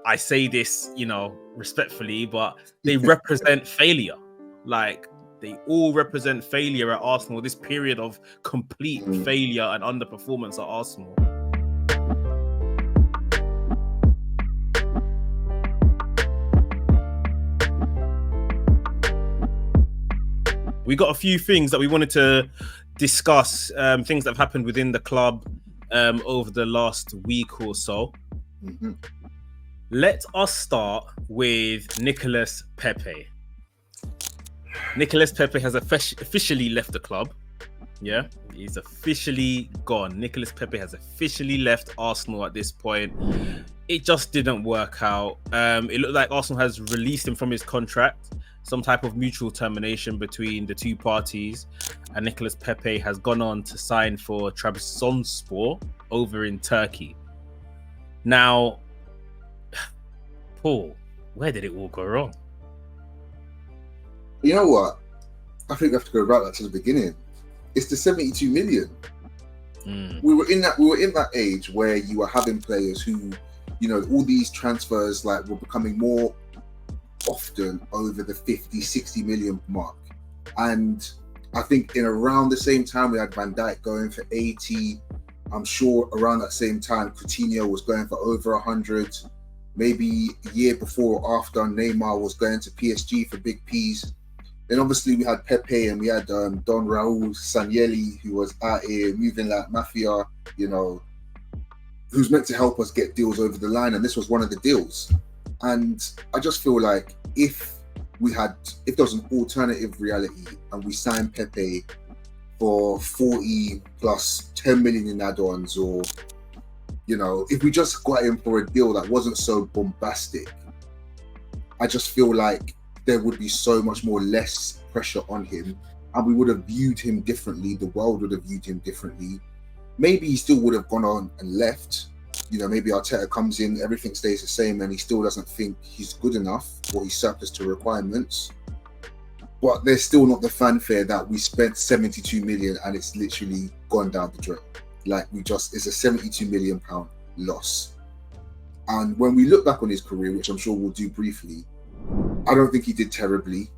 I say this, respectfully, but they represent failure. Like, they all represent failure at Arsenal, this period of complete failure and underperformance at Arsenal. We got a few things that we wanted to discuss, things that have happened within the club over the last week or so. Let us start with Nicolas Pepe. Nicolas Pepe has officially left the club. Yeah, he's officially gone. Nicolas Pepe has officially left Arsenal at this point. It just didn't work out. It looked like Arsenal has released him from his contract, some type of mutual termination between the two parties, and Nicolas Pepe has gone on to sign for Trabzonspor over in Turkey. Now, Paul, where did it all go wrong? You know what? I think we have to go right back to the beginning. It's the 72 million. We were in that age where you were having players who, all these transfers were becoming more often over the 50, 60 million mark. And I think in around the same time we had Van Dijk going for 80. I'm sure around that same time Coutinho was going for over 100. Maybe a year before or after, Neymar was going to PSG for big P's. Then obviously we had Pepe and we had Don Raul Sanllehi, who was out here moving like mafia, who's meant to help us get deals over the line. And this was one of the deals. And I just feel like if there was an alternative reality and we signed Pepe for 40 plus 10 million in add-ons, or if we just got him for a deal that wasn't so bombastic, I just feel like there would be so much more less pressure on him and we would have viewed him differently. The world would have viewed him differently. Maybe he still would have gone on and left. Maybe Arteta comes in, everything stays the same and he still doesn't think he's good enough or he's surplus to requirements. But there's still not the fanfare that we spent 72 million and it's literally gone down the drain. It's a 72 million pound loss. And when we look back on his career, which I'm sure we'll do briefly, I don't think he did terribly.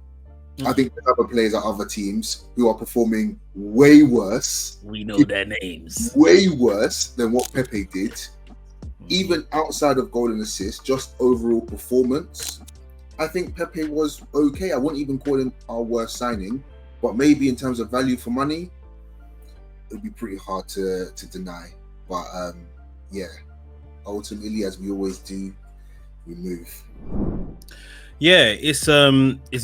I think there are other players at other teams who are performing way worse. We know their names. Way worse than what Pepe did. Even outside of goal and assist, just overall performance, I think Pepe was okay. I wouldn't even call him our worst signing, but maybe in terms of value for money, it would be pretty hard to deny. But ultimately, as we always do, we move. Yeah, it's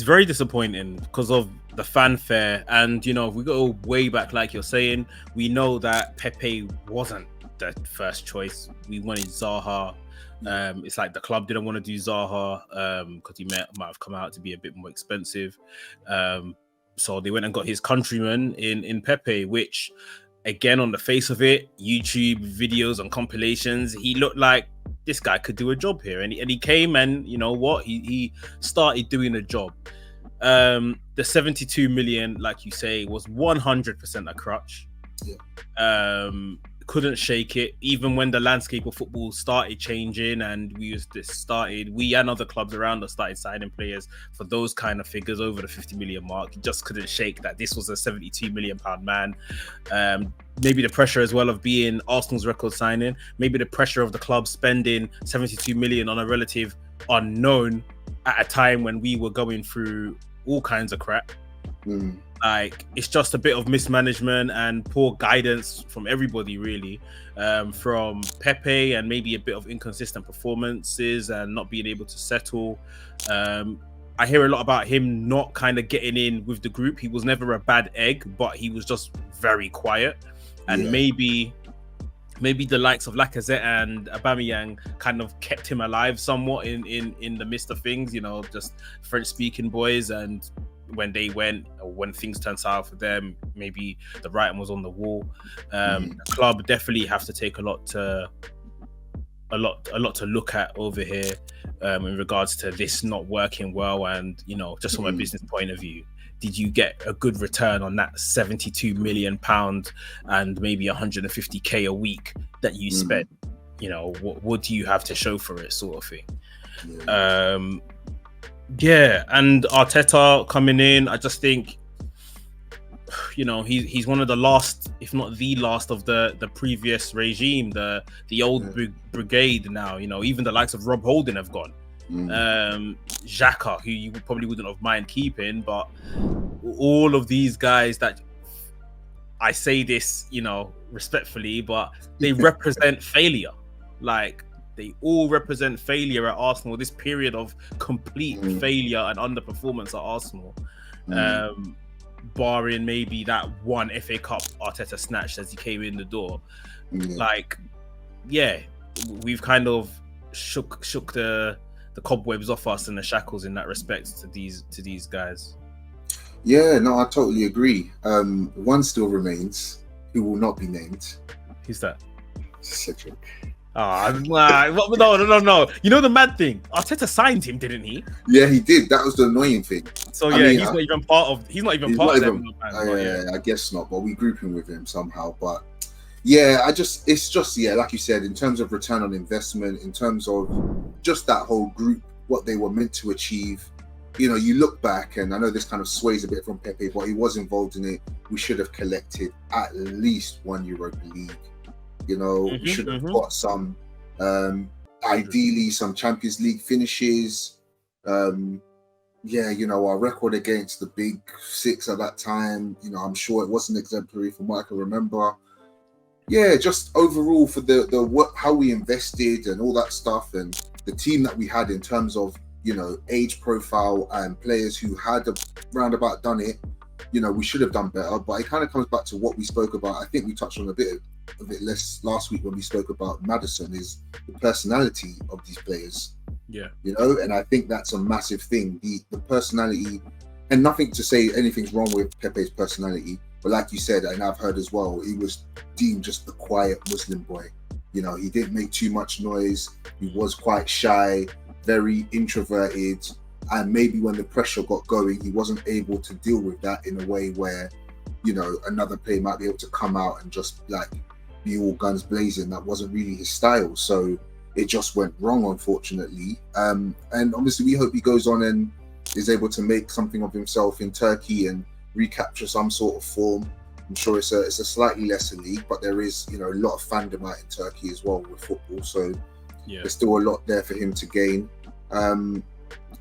very disappointing because of the fanfare. And, if we go way back, like you're saying, we know that Pepe wasn't the first choice. We wanted Zaha. It's like the club didn't want to do Zaha because he might have come out to be a bit more expensive. So they went and got his countryman in Pepe, which, again, on the face of it, YouTube videos and compilations, he looked like this guy could do a job here. And he came and, he started doing a job. The 72 million, like you say, was 100% a crutch. Yeah. Couldn't shake it, even when the landscape of football started changing and we and other clubs around us started signing players for those kind of figures over the 50 million mark. He just couldn't shake that this was a 72 million pound man. Maybe the pressure as well of being Arsenal's record signing, maybe the pressure of the club spending 72 million on a relative unknown at a time when we were going through all kinds of crap. It's just a bit of mismanagement and poor guidance from everybody, really, from Pepe, and maybe a bit of inconsistent performances and not being able to settle. I hear a lot about him not kind of getting in with the group. He was never a bad egg, but he was just very quiet. And maybe the likes of Lacazette and Aubameyang kind of kept him alive somewhat in the midst of things, just French-speaking boys. And when they went, or when things turned sour for them, maybe the writing was on the wall. The club definitely have to take a lot to look at over here in regards to this not working well. And just from a business point of view, did you get a good return on that 72 million pound and maybe 150k a week that you spent? What do you have to show for it, sort of thing? Yeah, and Arteta coming in, I just think, you know, he's one of the last, if not the last, of the previous regime, the old brigade now. You know, even the likes of Rob Holding have gone. Xhaka, who you probably wouldn't have mind keeping, but all of these guys that, I say this, you know, respectfully, but they represent failure. Like, they all represent failure at Arsenal. This period of complete failure and underperformance at Arsenal. Barring maybe that one FA Cup Arteta snatched as he came in the door. Like, yeah, we've kind of shook the cobwebs off us and the shackles in that respect to these guys. Yeah, no, I totally agree. One still remains, who will not be named. Who's that? Cedric. No. You know the mad thing? Arteta signed him, didn't he? Yeah, he did. That was the annoying thing. So yeah, he's not even part of them. I guess not, but we group him with him somehow. But yeah, it's just like you said, in terms of return on investment, in terms of just that whole group, what they were meant to achieve. You know, you look back, and I know this kind of sways a bit from Pepe, but he was involved in it. We should have collected at least one Europa League. You know, we should have got some, ideally, some Champions League finishes. Yeah, you know, our record against the big six at that time, you know, I'm sure it wasn't exemplary from what I can remember. Yeah, just overall for the what, how we invested and all that stuff, and the team that we had in terms of, you know, age profile and players who had roundabout done it, you know, we should have done better. But it kind of comes back to what we spoke about. I think we touched on a bit less last week when we spoke about Maddison, is the personality of these players. Yeah. You know, and I think that's a massive thing. The personality, and nothing to say anything's wrong with Pepe's personality, but like you said, and I've heard as well, he was deemed just the quiet Muslim boy. You know, he didn't make too much noise. He was quite shy, very introverted, and maybe when the pressure got going, he wasn't able to deal with that in a way where, you know, another player might be able to come out and just like be all guns blazing. That wasn't really his style, so it just went wrong, unfortunately. And obviously we hope he goes on and is able to make something of himself in Turkey and recapture some sort of form. I'm sure it's a slightly lesser league, but there is, you know, a lot of fandom out in Turkey as well with football, so yeah, there's still a lot there for him to gain.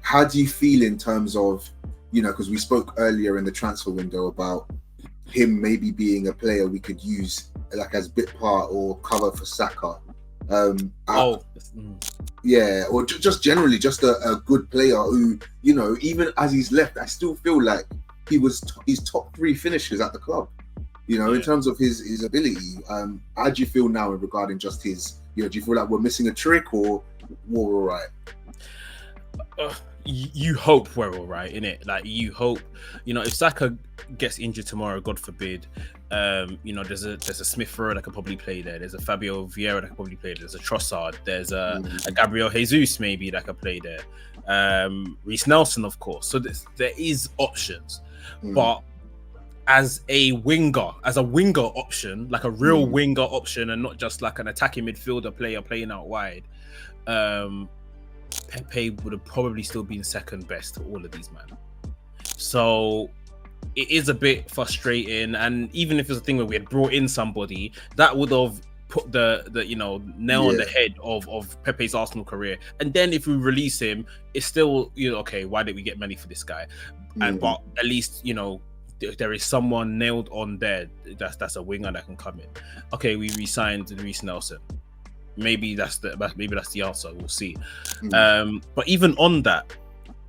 How do you feel in terms of, you know, because we spoke earlier in the transfer window about him maybe being a player we could use like as bit part or cover for Saka? Yeah, or just generally just a good player who, you know, even as he's left, I still feel like he was his top 3 finishers at the club, you know, in terms of his ability. How do you feel now regarding just his, you know, do you feel like we're missing a trick or we're all right? You hope we're all right, innit? Like, you hope, you know, if Saka gets injured tomorrow, God forbid, you know, there's a Smith Rowe that could probably play there. There's a Fabio Vieira that could probably play there. There's a Trossard. There's a Gabriel Jesus maybe that could play there. Reece Nelson, of course. So there is options, but as a winger option, like a real winger option, and not just like an attacking midfielder player playing out wide, Pepe would have probably still been second best to all of these men. So it is a bit frustrating, and even if it's a thing where we had brought in somebody, that would have put the you know, nail on the head of Pepe's Arsenal career. And then if we release him, it's still, you know, okay, why did we get money for this guy? And but at least, you know, there is someone nailed on there that's a winger that can come in. Okay, we re-signed Reece Nelson. Maybe that's the answer. We'll see. But even on that,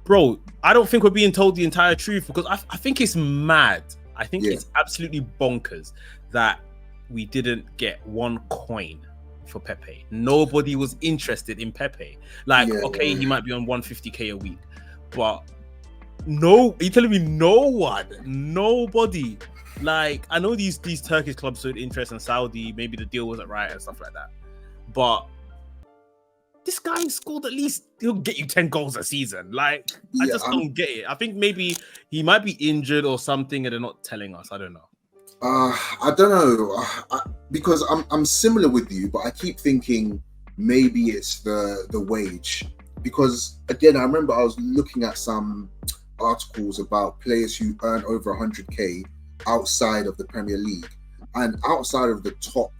bro, I don't think we're being told the entire truth, because I think it's mad. I think it's absolutely bonkers that we didn't get one coin for Pepe. Nobody was interested in Pepe. Like, okay, he might be on 150k a week, but no, are you telling me no one? Nobody. Like, I know these Turkish clubs showed interest in Saudi. Maybe the deal wasn't right and stuff like that. But this guy scored at least, he'll get you 10 goals a season. Like, I just don't get it. I think maybe he might be injured or something and they're not telling us. I don't know. I don't know. Because I'm similar with you, but I keep thinking maybe it's the wage. because again, I remember I was looking at some articles about players who earn over 100k outside of the Premier League, and outside of the top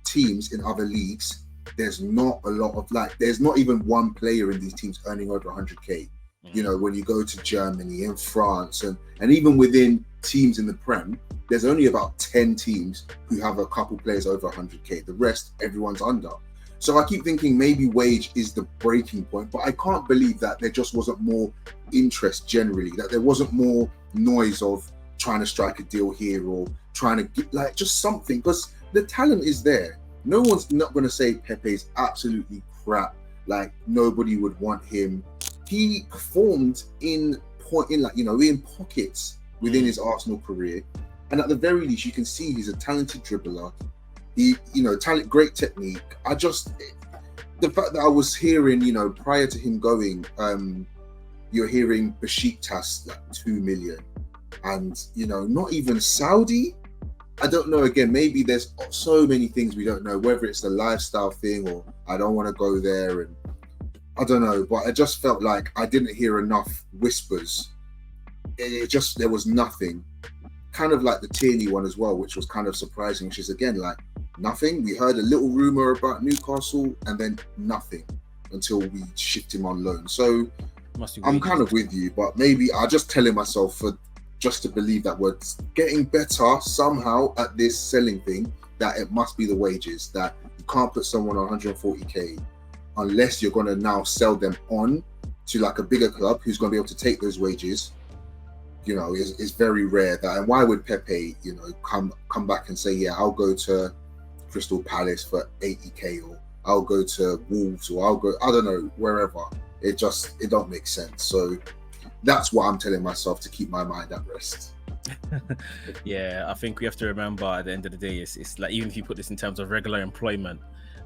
teams in other leagues, there's not a lot of, like, there's not even one player in these teams earning over 100k. You know, when you go to Germany and France, and even within teams in the Prem, there's only about 10 teams who have a couple players over 100k. The rest, everyone's under. So I keep thinking maybe wage is the breaking point, but I can't believe that there just wasn't more interest generally, that there wasn't more noise of trying to strike a deal here or trying to get, like, just something, because the talent is there. No one's not going to say Pepe's absolutely crap, like nobody would want him. He performed in pockets within his Arsenal career, and at the very least, you can see he's a talented dribbler. He, great technique. The fact that I was hearing, prior to him going, you're hearing Besiktas like 2 million, and not even Saudi. I don't know. Again, maybe there's so many things we don't know, whether it's the lifestyle thing or I don't want to go there, and I don't know, but I just felt like I didn't hear enough whispers. There was nothing. Kind of like the Tierney one as well, which was kind of surprising, which is again like nothing. We heard a little rumor about Newcastle and then nothing until we shipped him on loan. So I'm kind of with you, but maybe I'm just telling myself just to believe that we're getting better somehow at this selling thing, that it must be the wages, that you can't put someone on 140k unless you're going to now sell them on to like a bigger club who's going to be able to take those wages. Is very rare. That, and why would Pepe, come back and say, yeah, I'll go to Crystal Palace for 80k, or I'll go to Wolves, or I'll go, I don't know, wherever. It don't make sense. So that's what I'm telling myself to keep my mind at rest. Yeah, I think we have to remember at the end of the day, it's like, even if you put this in terms of regular employment,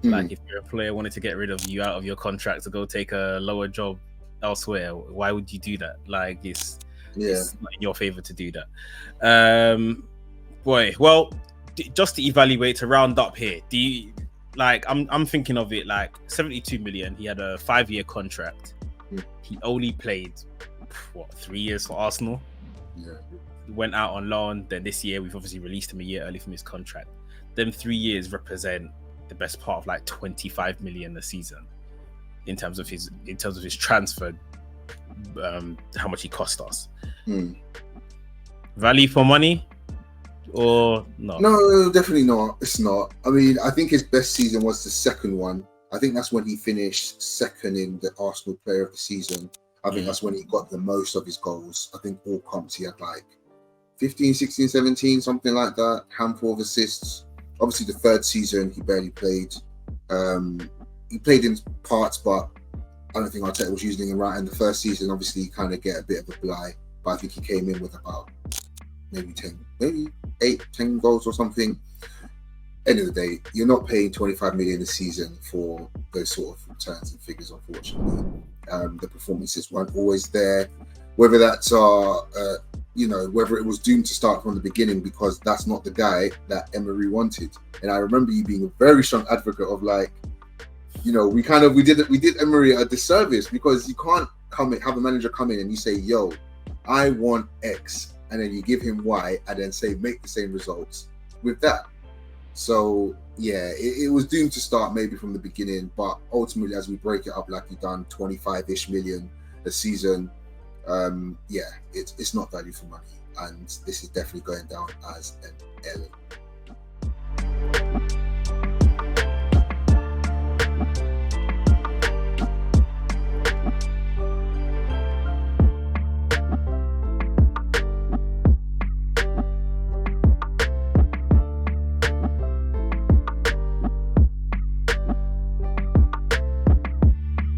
like if your employer wanted to get rid of you out of your contract to go take a lower job elsewhere, why would you do that? Like it's not in your favor to do that. Well, just to evaluate, to round up here, do you like, I'm thinking of it like 72 million. He had a 5-year contract. He only played 3 years for Arsenal. He went out on loan. Then this year we've obviously released him a year early from his contract. Them 3 years represent the best part of like 25 million a season in terms of his transfer, how much he cost us. Value for money or not? No, definitely not. It's not. I mean, I think his best season was the second one. I think that's when he finished second in the Arsenal Player of the Season. I think that's when he got the most of his goals. I think all comps he had like 15, 16, 17, something like that. Handful of assists. Obviously, the third season, he barely played. He played in parts, but I don't think Arteta was using him right. In the first season, obviously, he kind of get a bit of a blight. But I think he came in with about maybe 8, 10 goals or something. End of the day, you're not paying 25 million a season for those sort of returns and figures, unfortunately. The performances weren't always there. Whether that's whether it was doomed to start from the beginning, because that's not the guy that Emery wanted. And I remember you being a very strong advocate of like, we did Emery a disservice, because you can't have a manager come in and you say, yo, I want X, and then you give him Y and then say make the same results with that. So yeah, it was doomed to start maybe from the beginning, but ultimately as we break it up like you've done, 25-ish million a season, it's not value for money, and this is definitely going down as an L.